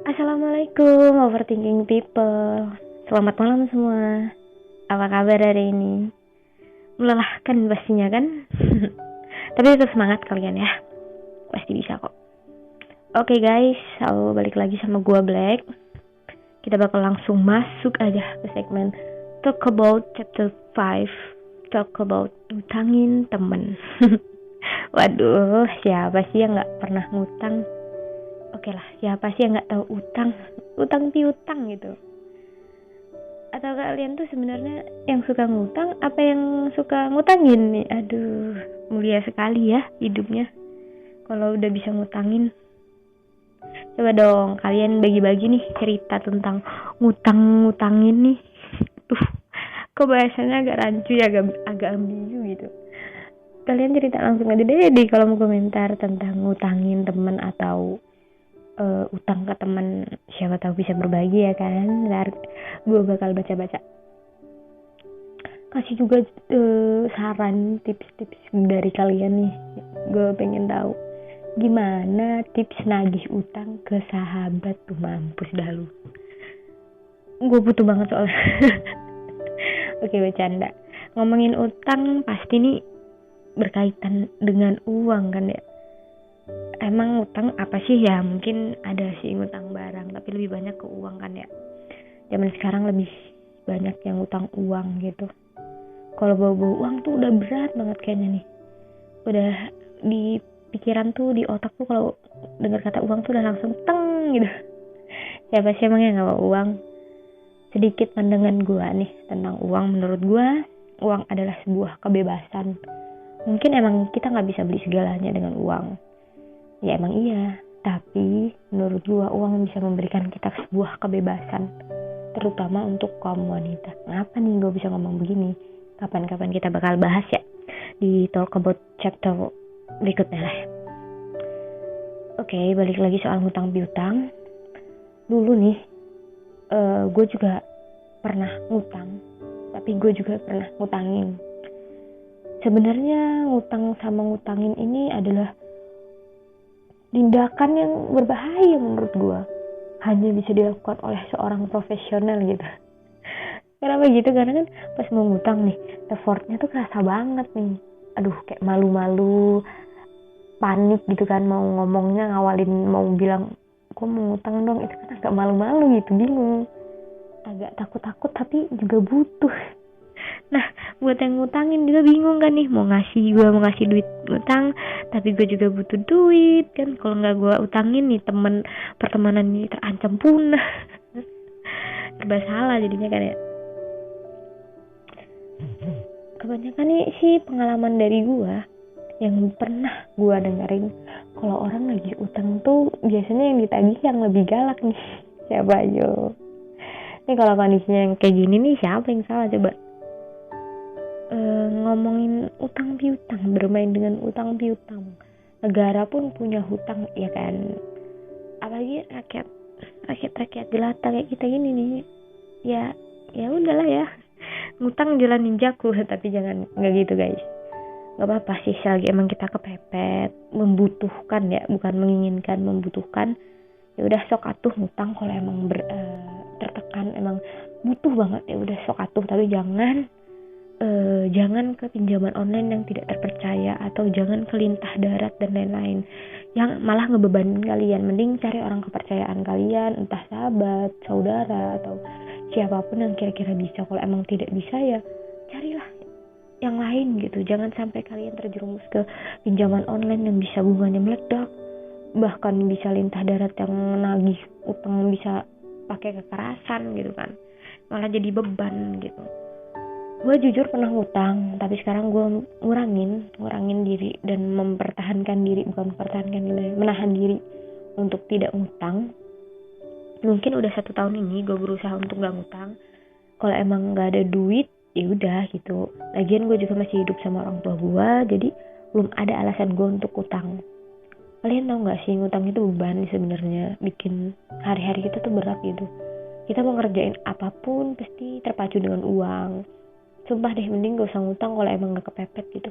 Assalamualaikum overthinking people. Selamat malam semua. Apa kabar hari ini? Melelahkan pastinya kan? Tapi tetap semangat kalian ya. Pasti bisa kok. Oke guys, so balik lagi sama gua Black. Kita bakal langsung masuk aja ke segmen Talk About Chapter 5. Talk About Ngutangin Temen. Waduh, siapa sih yang gak pernah ngutang? Oke lah, siapa sih yang nggak tahu utang piutang gitu? Atau kalian tuh sebenarnya yang suka ngutang, apa yang suka ngutangin nih? Aduh, mulia sekali ya hidupnya. Kalau udah bisa ngutangin, coba dong kalian bagi-bagi nih cerita tentang ngutangin nih. Kok bahasanya agak rancu ya, agak ambigu gitu. Kalian cerita langsung aja deh di kolom komentar tentang ngutangin temen atau utang ke teman, siapa tahu bisa berbagi ya kan. Ntar gue bakal baca-baca, kasih juga saran tips-tips dari kalian nih. Gue pengen tahu gimana tips nagih utang ke sahabat tuh. Mampus dah lu, gue butuh banget soalnya. Oke, bercanda. Ngomongin utang pasti nih berkaitan dengan uang kan ya. Emang utang apa sih ya? Mungkin ada sih utang barang, tapi lebih banyak ke uang kan ya. Zaman sekarang lebih banyak yang utang uang gitu. Kalau bawa uang tuh udah berat banget kayaknya nih. Udah di pikiran tuh, di otak tuh kalau dengar kata uang tuh udah langsung teng gitu. Siapa sih emang yang gak bawa uang? Sedikit pandangan gue nih tentang uang. Menurut gue, uang adalah sebuah kebebasan. Mungkin emang kita gak bisa beli segalanya dengan uang. Ya emang iya, tapi menurut gua uang bisa memberikan kita sebuah kebebasan, terutama untuk kaum wanita. Ngapa nih gua bisa ngomong begini? Kapan-kapan kita bakal bahas ya di Talk About Chapter berikutnya lah. Oke, balik lagi soal hutang piutang. Dulu nih, gue juga pernah ngutang, tapi gue juga pernah ngutangin. Sebenarnya ngutang sama ngutangin ini adalah tindakan yang berbahaya menurut gue. Hanya bisa dilakukan oleh seorang profesional gitu. Kenapa gitu? Karena kan pas mau ngutang nih, effortnya tuh kerasa banget nih. Aduh, kayak malu-malu, panik gitu kan, mau ngomongnya, ngawalin mau bilang gue mau ngutang dong, itu kan agak malu-malu gitu, bingung, agak takut-takut tapi juga butuh. Nah, buat yang ngutangin juga bingung kan nih, mau ngasih duit ngutang, tapi gue juga butuh duit kan. Kalau nggak gue utangin nih, pertemanan ini terancam punah. Serba salah jadinya kan ya. Kebanyakan nih sih pengalaman dari gue yang pernah gue dengerin, kalau orang lagi utang tuh biasanya yang ditagih yang lebih galak nih. Siapa ayo? Nih kalau kondisinya yang kayak gini nih, siapa yang salah coba? Ngomongin utang piutang, bermain dengan utang piutang. Negara pun punya hutang ya kan. Apalagi rakyat jelata kayak kita gini nih. Ya udahlah ya. Ngutang jalanin jago, tapi jangan nggak gitu guys. Nggak apa-apa sih selagi emang kita kepepet, membutuhkan ya, bukan menginginkan, membutuhkan. Ya udah sok atuh ngutang kalau emang tertekan, emang butuh banget, ya udah sok atuh, tapi jangan ke pinjaman online yang tidak terpercaya, atau jangan ke lintah darat dan lain-lain yang malah ngebebanin kalian. Mending cari orang kepercayaan kalian, entah sahabat, saudara, atau siapapun yang kira-kira bisa. Kalau emang tidak bisa ya carilah yang lain gitu. Jangan sampai kalian terjerumus ke pinjaman online yang bisa bunganya meledak, bahkan bisa lintah darat yang nagih utang, bisa pakai kekerasan gitu kan, malah jadi beban gitu. Gue jujur pernah ngutang, tapi sekarang gue ngurangin diri dan menahan diri untuk tidak ngutang. Mungkin udah 1 tahun ini gue berusaha untuk gak ngutang. Kalau emang gak ada duit, ya udah gitu. Lagian gue juga masih hidup sama orang tua gue, jadi belum ada alasan gue untuk utang. Kalian tau gak sih, ngutang itu beban sebenarnya, bikin hari-hari kita tuh berat gitu. Kita mau ngerjain apapun pasti terpacu dengan uang. Sumpah deh, mending gak usah ngutang kalau emang gak kepepet gitu.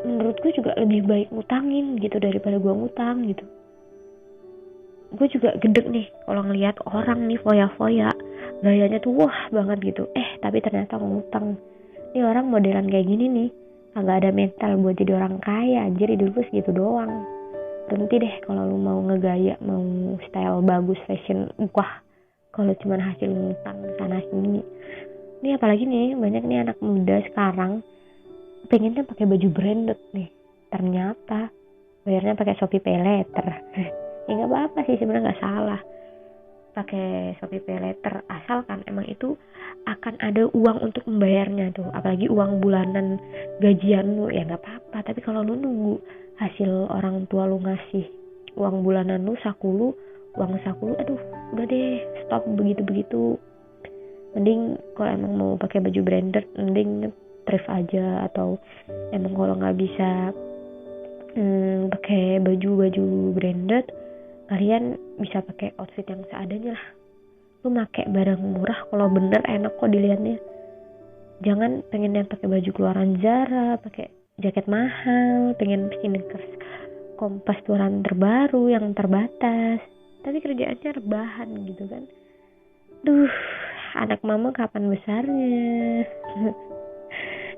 Menurut gue juga lebih baik ngutangin gitu daripada gue ngutang gitu. gue juga gedek nih kalau ngelihat orang nih foya-foya, gayanya tuh wah banget gitu, tapi ternyata ngutang. Ini orang modelan kayak gini nih kagak ada mental buat jadi orang kaya, anjir hidup gue segitu doang. Berhenti deh kalau lu mau ngegaya, mau style bagus, fashion, wah kalau cuma hasil ngutang sana sini. Ini apalagi nih banyak nih anak muda sekarang pengennya pakai baju branded nih, ternyata bayarnya pakai Shopee Pay Later. Ya nggak apa-apa sih sebenarnya, nggak salah pakai Shopee Pay Later, asalkan emang itu akan ada uang untuk membayarnya tuh, apalagi uang bulanan gajian lu, ya nggak apa-apa. Tapi kalau lu nunggu hasil orang tua lu ngasih uang bulanan lu, uang saku lu, aduh udah deh, stop begitu-begitu. Mending kalau emang mau pakai baju branded, mending thrift aja, atau emang kalau nggak bisa pakai baju branded, kalian bisa pakai outfit yang seadanya lah. Lu pakai barang murah kalau bener enak kok dilihatnya. Jangan pengen yang pakai baju keluaran Zara, pakai jaket mahal, pengen sneakers Kompas turunan terbaru yang terbatas, tapi kerjaannya rebahan gitu kan. Duh, anak mama kapan besarnya?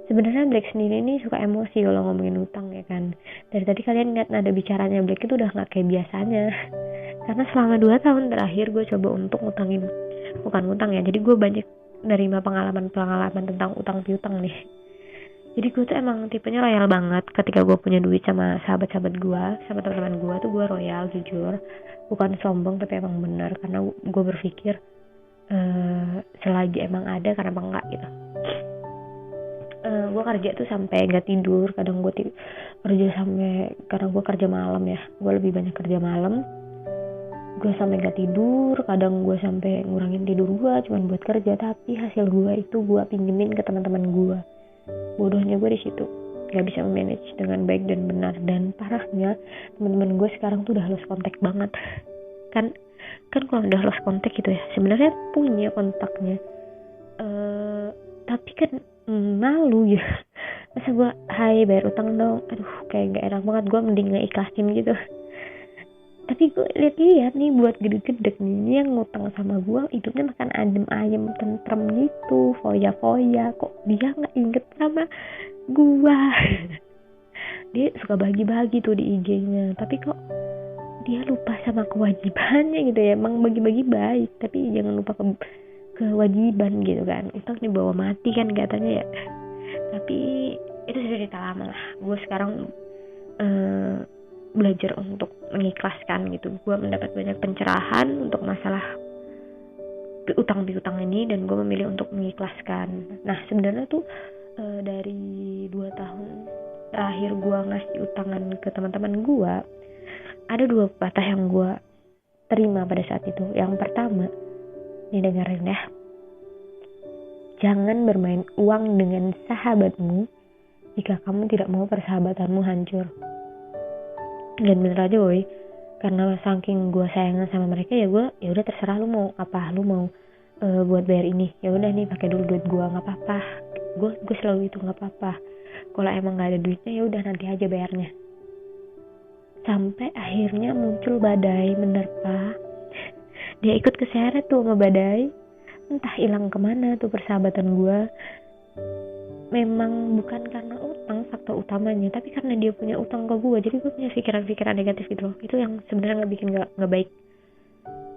Sebenarnya Black sendiri nih suka emosi kalau ngomongin utang ya kan. Dari tadi kalian lihat nada bicaranya Black itu udah gak kayak biasanya. Karena selama 2 tahun terakhir gue coba untuk ngutangin, bukan ngutang ya, jadi gue banyak nerima pengalaman tentang utang piutang nih. Jadi gue tuh emang tipenya royal banget. Ketika gue punya duit sama sahabat-sahabat gue, sama teman-teman gue tuh gue royal, jujur. Bukan sombong tapi emang benar, karena gue berpikir selagi emang ada, karena emang enggak gitu. Gue kerja tuh sampai nggak tidur, kadang gue kerja sampai, karena gue kerja malam ya, gue lebih banyak kerja malam, gue sampai nggak tidur, kadang gue sampai ngurangin tidur gue cuman buat kerja, tapi hasil gue itu gue pinjemin ke teman-teman gue. Bodohnya gue di situ, nggak bisa manage dengan baik dan benar. Dan parahnya teman-teman gue sekarang tuh udah lost kontak banget. kan kalau udah lost kontak gitu ya, sebenarnya punya kontaknya, tapi kan malu ya. Masa gue hai bayar utang dong, aduh kayak gak enak banget, gue mending ngeikhlasin gitu. Tapi gue lihat nih buat gede-gede nih, ini yang ngutang sama gue hidupnya makan adem ayem tentrem gitu, foya-foya, kok dia gak inget sama gue. Dia suka bagi-bagi tuh di IG-nya, tapi kok dia lupa sama kewajibannya gitu ya. Emang bagi-bagi baik, tapi jangan lupa kewajiban gitu kan. Utang dibawa mati kan katanya ya. Tapi itu sudah cerita lama lah. Gue sekarang belajar untuk mengikhlaskan gitu. Gue mendapat banyak pencerahan untuk masalah piutang ini, dan gue memilih untuk mengikhlaskan. Nah sebenarnya tuh dari 2 tahun terakhir gue ngasih utangan ke teman-teman gue, ada 2 patah yang gue terima pada saat itu. Yang pertama, nih dengerin ya, jangan bermain uang dengan sahabatmu jika kamu tidak mau persahabatanmu hancur. Dan bener aja woy, karena saking gue sayangnya sama mereka, ya udah terserah lu mau apa, lu mau buat bayar ini, ya udah nih pakai dulu duit gue, nggak apa-apa. Gue selalu itu, nggak apa-apa. Kalau emang nggak ada duitnya ya udah nanti aja bayarnya. Sampai akhirnya muncul badai menerpa. Dia ikut keseret tuh sama badai. Entah hilang kemana tuh persahabatan gue. Memang bukan karena utang faktor utamanya, tapi karena dia punya utang ke gue. Jadi gue punya pikiran-pikiran negatif gitu loh. Itu yang sebenarnya nggak baik.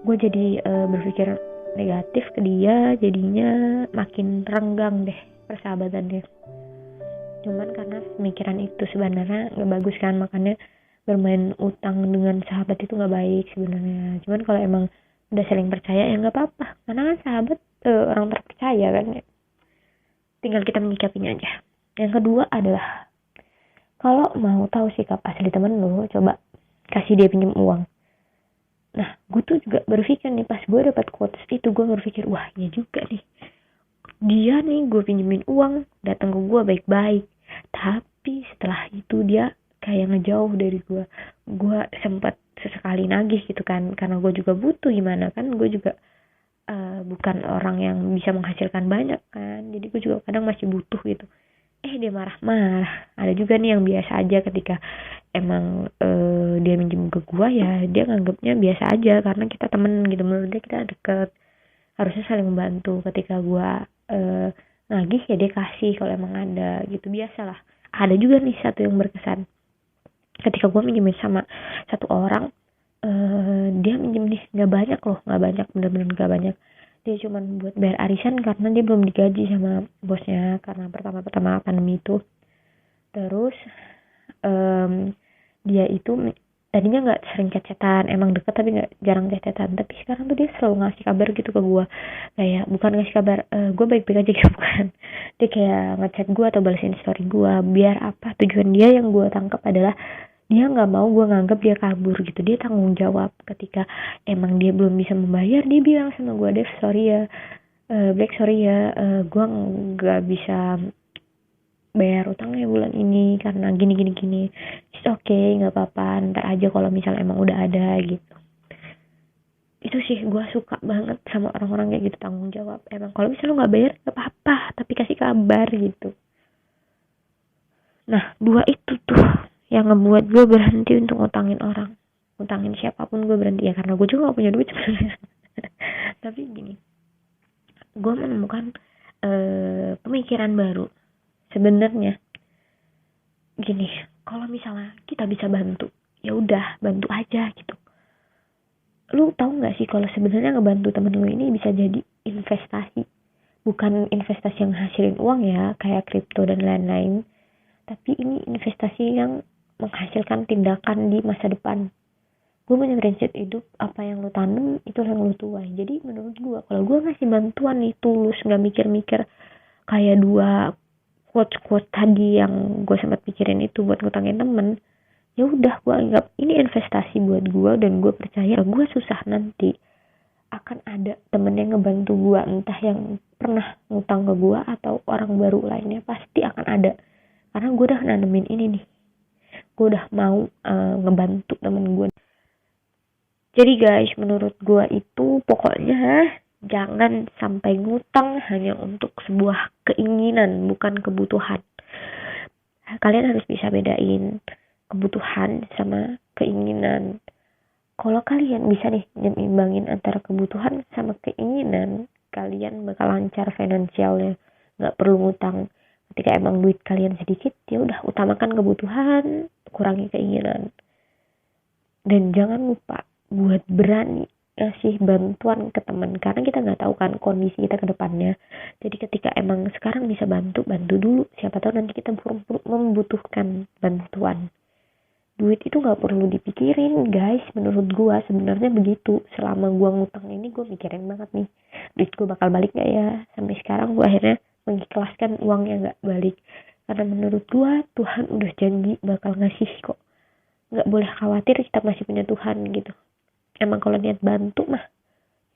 Gue jadi berpikir negatif ke dia, jadinya makin renggang deh persahabatannya. Cuman karena pemikiran itu sebenarnya nggak bagus kan, makanya bermain utang dengan sahabat itu nggak baik sebenarnya. Cuman kalau emang udah saling percaya ya nggak apa-apa, karena kan sahabat orang terpercaya kan ya. Tinggal kita menyikapinya aja. Yang kedua adalah, kalau mau tahu sikap asli temen lu, coba kasih dia pinjam uang. Nah gue tuh juga berpikir nih, pas gue dapat quotes itu, gue berpikir wah ya juga nih, dia nih gue pinjemin uang, datang ke gue baik-baik, tapi setelah itu dia kayak ngejauh dari gue. Gue sempat sesekali nagih gitu kan, karena gue juga butuh, gimana kan, gue juga bukan orang yang bisa menghasilkan banyak kan, jadi gue juga kadang masih butuh gitu. Dia marah-marah. Ada juga nih yang biasa aja, ketika emang dia minjem ke gue, ya dia nganggapnya biasa aja karena kita temen gitu. Menurut dia kita deket, harusnya saling membantu. Ketika gue nagih ya dia kasih kalau emang ada gitu, biasalah. Ada juga nih satu yang berkesan, ketika gue minjemin sama satu orang, dia minjem nih nggak banyak loh, nggak banyak, bener-bener nggak banyak. Dia cuma buat bayar arisan karena dia belum digaji sama bosnya karena pertama pandemi itu. Terus dia itu tadinya nggak sering chatan, emang deket tapi nggak, jarang chatan. Tapi sekarang tuh dia selalu ngasih kabar gitu ke gue, kayak bukan ngasih kabar gue baik-baik aja gitu, bukan. Dia kayak ngechat gue atau balesin story gue. Biar apa, tujuan dia yang gue tangkap adalah dia nggak mau gue nganggap dia kabur gitu. Dia tanggung jawab. Ketika emang dia belum bisa membayar, dia bilang sama gue, Dev sorry ya, Black sorry ya, gue nggak bisa bayar utangnya bulan ini karena gini. It's okay, nggak apa-apa, ntar aja kalau misalnya emang udah ada gitu. Itu sih gue suka banget sama orang-orang kayak gitu, tanggung jawab. Emang kalau misalnya lo nggak bayar nggak apa-apa, tapi kasih kabar gitu. Nah, dua itu tuh yang ngebuat gue berhenti untuk ngutangin orang, ngutangin siapapun gue berhenti. Ya karena gue juga gak punya duit sebenarnya. Tapi gini, gue menemukan pemikiran baru. Sebenarnya gini, kalau misalnya kita bisa bantu, ya udah bantu aja gitu. Lu tahu nggak sih kalau sebenarnya ngebantu temen lu ini bisa jadi investasi, bukan investasi yang hasilin uang ya kayak kripto dan lain-lain, tapi ini investasi yang menghasilkan tindakan di masa depan. Gue punya prinsip hidup, apa yang lu tanam itu yang lu tuai. Jadi menurut gue, kalau gue ngasih bantuan nih tulus, nggak mikir-mikir kayak dua quote tadi yang gue sempat pikirin itu buat ngutangin temen, ya udah gue anggap ini investasi buat gue. Dan gue percaya gue susah nanti akan ada temen yang ngebantu gue, entah yang pernah ngutang ke gue atau orang baru lainnya, pasti akan ada. Karena gue udah nanemin ini nih, gue udah mau ngebantu temen gue. Jadi guys, menurut gue itu pokoknya jangan sampai ngutang hanya untuk sebuah keinginan, bukan kebutuhan. Kalian harus bisa bedain kebutuhan sama keinginan. Kalau kalian bisa nih nyimbangin antara kebutuhan sama keinginan, kalian bakal lancar finansialnya, nggak perlu ngutang. Ketika emang duit kalian sedikit, ya udah utamakan kebutuhan, kurangi keinginan. Dan jangan lupa buat berani ngasih bantuan ke teman, karena kita nggak tahu kan kondisi kita ke depannya. Jadi ketika emang sekarang bisa bantu dulu, siapa tahu nanti kita membutuhkan bantuan. Duit itu nggak perlu dipikirin guys, menurut gua sebenarnya begitu. Selama gua ngutang ini gua mikirin banget nih, duit gua bakal balik gak ya. Sampai sekarang gua akhirnya mengikhlaskan uang yang nggak balik, karena menurut gua Tuhan udah janji bakal ngasih kok. Nggak boleh khawatir, kita masih punya Tuhan gitu. Emang kalau niat bantu mah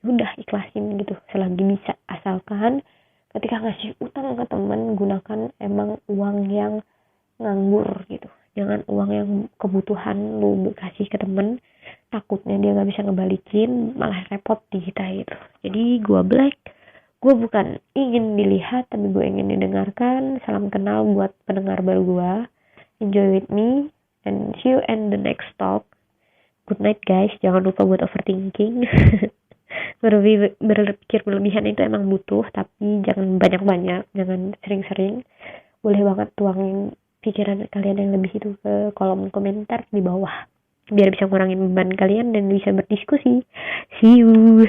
udah ikhlasin gitu selagi bisa, asalkan ketika ngasih utang ke teman gunakan emang uang yang nganggur gitu, jangan uang yang kebutuhan lu kasih ke temen, takutnya dia nggak bisa ngebalikin malah repot di kita gitu. Jadi gue Black, gue bukan ingin dilihat tapi gue ingin didengarkan. Salam kenal buat pendengar baru gue, enjoy with me and see you in the next talk. Good night guys, jangan lupa buat overthinking. Berpikir berlebihan itu emang butuh, tapi jangan banyak-banyak, jangan sering-sering. Boleh banget tuangin pikiran kalian yang lebih itu ke kolom komentar di bawah, biar bisa ngurangin beban kalian dan bisa berdiskusi. See you.